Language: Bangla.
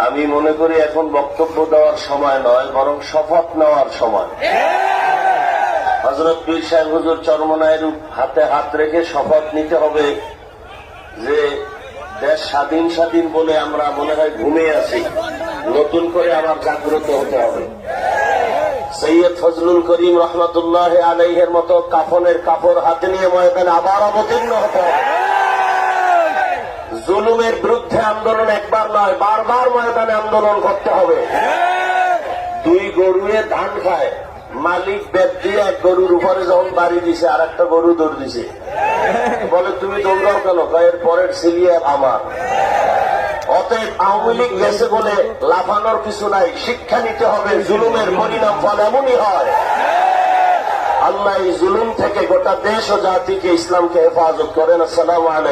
আমি মনে করি এখন বক্তব্য দেওয়ার সময় নয়, বরং শপথ নেওয়ার সময়। হযরত পীর সাহেব হুজুর চরমনায়ের হাতে হাত রেখে শপথ নিতে হবে যে দেশ স্বাধীন স্বাধীন বলে আমরা মনে হয় ঘুমিয়ে আছি, নতুন করে আবার জাগ্রত হতে হবে। সৈয়দ ফজলুল করিম রহমতুল্লাহ আলাইহের মতো কাফনের কাপড় হাতে নিয়ে ময়দানে আবার অবতীর্ণ হতে হবে। জুলুমের বিরুদ্ধে আন্দোলন একবার নয়, বারবার ময়দানে আন্দোলন করতে হবে। দুই গরুয়ে ধান খায়, মালিক বেদ দিয়ে এক গরুর উপরে যখন বাড়ি দিছে আর একটা গরু দৌড় দিছে, বলে তুমি দৌড়াও কেন? এর পরের সিলিয়ার আমার। অতএব আওয়ামী লীগ গেছে বলে লাফানোর কিছু নাই, শিক্ষা নিতে হবে। জুলুমের পরিণাম ফল এমনই হয়। আল্লাহ এই জুলুম থেকে গোটা দেশ ও জাতিকে, ইসলামকে হেফাজত করেন। আসসালামু আলাইকুম।